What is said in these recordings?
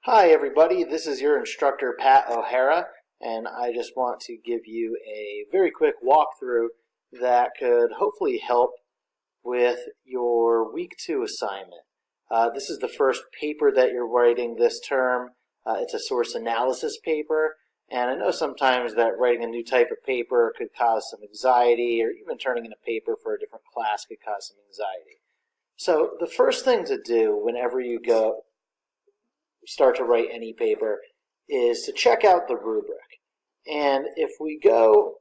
Hi everybody, this is your instructor Pat O'Hara, and I just want to give you a very quick walkthrough that could hopefully help with your Week 2 assignment. This is the first paper that you're writing this term. It's a source analysis paper, and I know sometimes that writing a new type of paper could cause some anxiety, or even turning in a paper for a different class could cause some anxiety. So the first thing to do whenever you start to write any paper is to check out the rubric. And if we go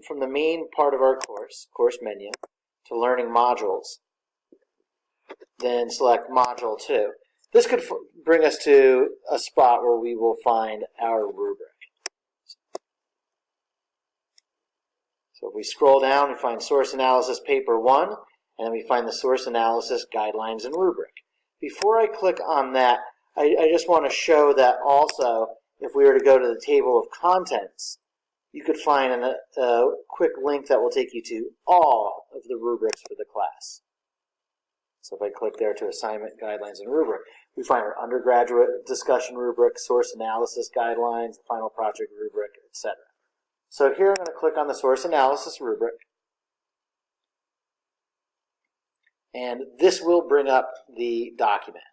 from the main part of our course menu, to learning modules, then select module 2. This could bring us to a spot where we will find our rubric. So if we scroll down, we find source analysis paper 1, and then we find the source analysis guidelines and rubric. Before I click on that, I just want to show that also, if we were to go to the table of contents, you could find a quick link that will take you to all of the rubrics for the class. So if I click there to assignment guidelines and rubric, we find our undergraduate discussion rubric, source analysis guidelines, the final project rubric, etc. So here I'm going to click on the source analysis rubric, and this will bring up the document.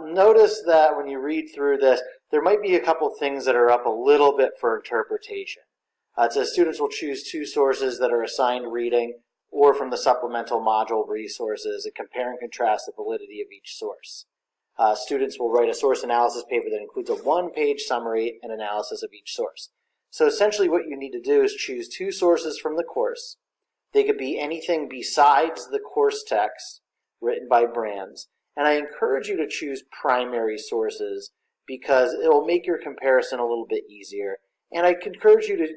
Notice that when you read through this, there might be a couple things that are up a little bit for interpretation. It says students will choose 2 sources that are assigned reading or from the supplemental module resources and compare and contrast the validity of each source. Students will write a source analysis paper that includes a 1-page summary and analysis of each source. So essentially what you need to do is choose 2 sources from the course. They could be anything besides the course text written by brands. And I encourage you to choose primary sources because it will make your comparison a little bit easier. And I encourage you to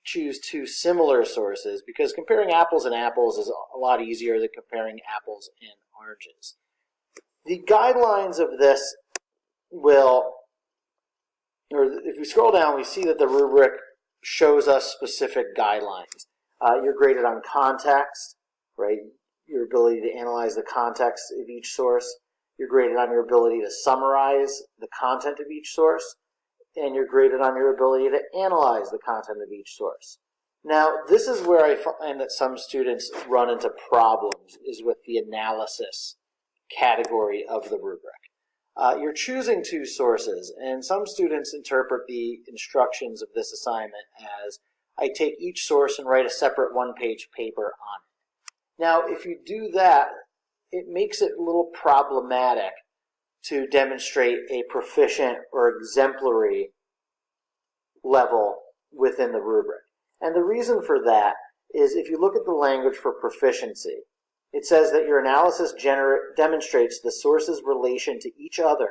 choose 2 similar sources because comparing apples and apples is a lot easier than comparing apples and oranges. The guidelines of this will, or if we scroll down, we see that the rubric shows us specific guidelines. You're graded on context, right? Your ability to analyze the context of each source. You're graded on your ability to summarize the content of each source. And you're graded on your ability to analyze the content of each source. Now, this is where I find that some students run into problems, is with the analysis category of the rubric. You're choosing 2 sources, and some students interpret the instructions of this assignment as, I take each source and write a separate 1-page paper on it. Now, if you do that, it makes it a little problematic to demonstrate a proficient or exemplary level within the rubric. And the reason for that is if you look at the language for proficiency, it says that your analysis demonstrates the source's relation to each other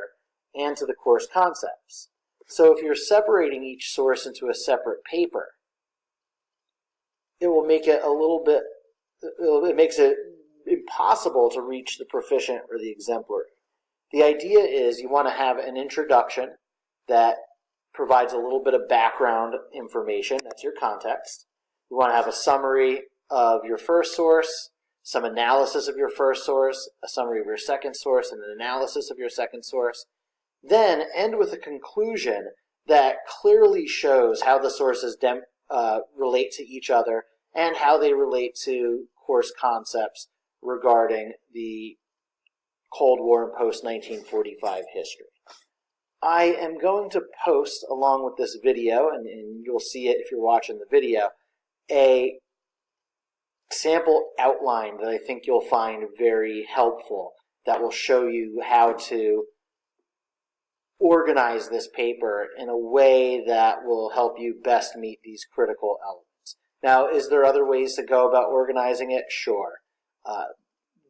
and to the course concepts. So if you're separating each source into a separate paper, it will make it it makes it impossible to reach the proficient or the exemplary. The idea is you want to have an introduction that provides a little bit of background information, that's your context. You want to have a summary of your first source, some analysis of your first source, a summary of your second source, and an analysis of your second source. Then end with a conclusion that clearly shows how the sources relate to each other and how they relate to course concepts regarding the Cold War and post-1945 history. I am going to post, along with this video, and you'll see it if you're watching the video, a sample outline that I think you'll find very helpful that will show you how to organize this paper in a way that will help you best meet these critical elements. Now, is there other ways to go about organizing it? Sure.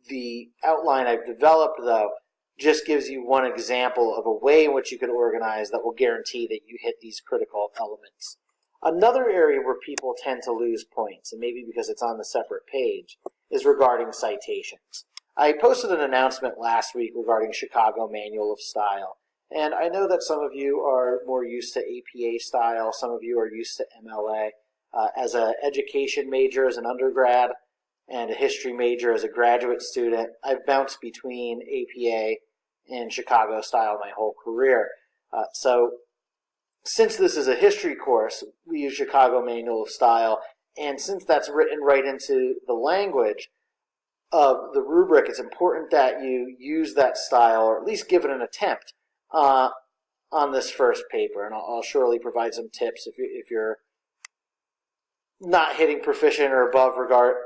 The outline I've developed, though, just gives you one example of a way in which you could organize that will guarantee that you hit these critical elements. Another area where people tend to lose points, and maybe because it's on the separate page, is regarding citations. I posted an announcement last week regarding Chicago Manual of Style, and I know that some of you are more used to APA style, some of you are used to MLA. As an education major as an undergrad, and a history major as a graduate student, I've bounced between APA in Chicago style my whole career. So since this is a history course, we use Chicago Manual of Style, and since that's written right into the language of the rubric, it's important that you use that style, or at least give it an attempt on this first paper. And I'll surely provide some tips if you're not hitting proficient or above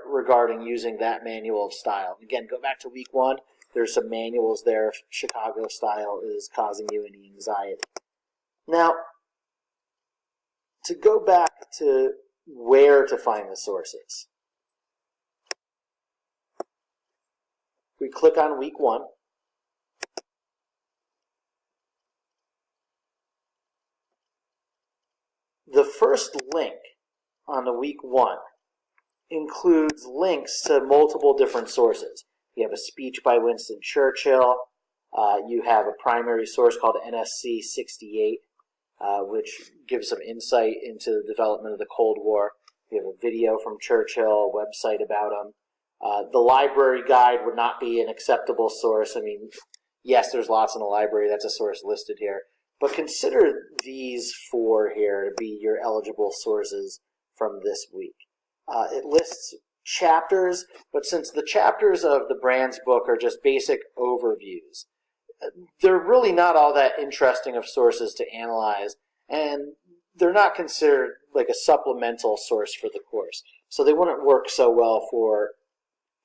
regarding using that manual of style. Again, go back to week 1. There's some manuals there if Chicago style is causing you any anxiety. Now, to go back to where to find the sources. We click on week 1. The first link on the week 1 includes links to multiple different sources. You have a speech by Winston Churchill. You have a primary source called NSC 68, which gives some insight into the development of the Cold War. You have a video from Churchill, a website about him. The library guide would not be an acceptable source. I mean, yes, there's lots in the library. That's a source listed here. But consider these 4 here to be your eligible sources from this week. It lists chapters, but since the chapters of the Brands book are just basic overviews, they're really not all that interesting of sources to analyze, and they're not considered like a supplemental source for the course. So they wouldn't work so well for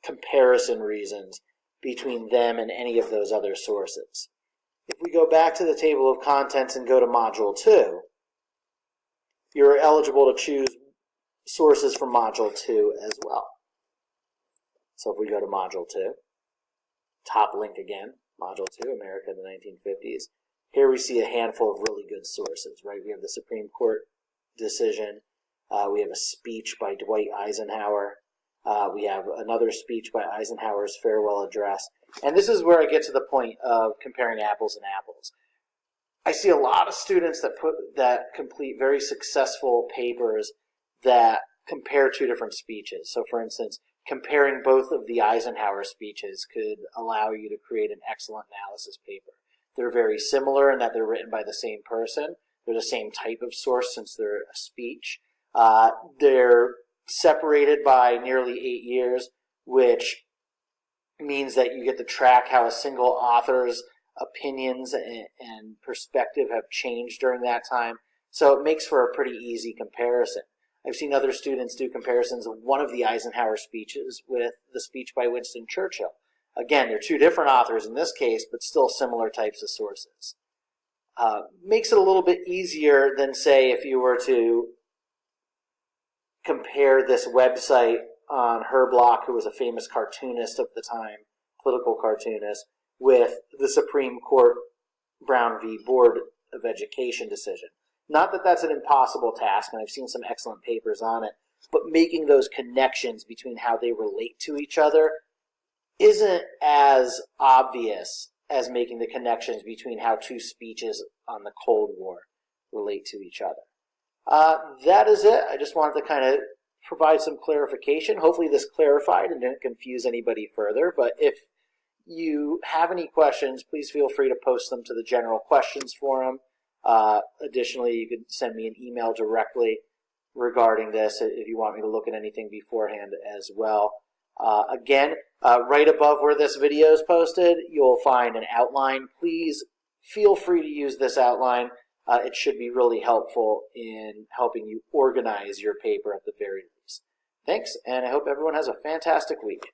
comparison reasons between them and any of those other sources. If we go back to the table of contents and go to Module 2, you're eligible to choose sources from Module 2 as well. So if we go to Module 2, top link again, Module 2, America in the 1950s. Here we see a handful of really good sources, right? We have the Supreme Court decision. We have a speech by Dwight Eisenhower. We have another speech by Eisenhower's farewell address. And this is where I get to the point of comparing apples and apples. I see a lot of students that complete very successful papers that compare 2 different speeches. So for instance, comparing both of the Eisenhower speeches could allow you to create an excellent analysis paper. They're very similar in that they're written by the same person. They're the same type of source since they're a speech. They're separated by nearly 8 years, which means that you get to track how a single author's opinions and perspective have changed during that time. So it makes for a pretty easy comparison. I've seen other students do comparisons of one of the Eisenhower speeches with the speech by Winston Churchill. Again, they're 2 different authors in this case, but still similar types of sources. Makes it a little bit easier than, say, if you were to compare this website on Herb Block, who was a famous cartoonist of the time, political cartoonist, with the Supreme Court Brown v. Board of Education decision. Not that that's an impossible task, and I've seen some excellent papers on it, but making those connections between how they relate to each other isn't as obvious as making the connections between how 2 speeches on the Cold War relate to each other. That is it. I just wanted to kind of provide some clarification. Hopefully this clarified and didn't confuse anybody further, but if you have any questions, please feel free to post them to the general questions forum. Additionally, you can send me an email directly regarding this if you want me to look at anything beforehand as well. Again, right above where this video is posted, you'll find an outline. Please feel free to use this outline. It should be really helpful in helping you organize your paper at the very least. Thanks, and I hope everyone has a fantastic week.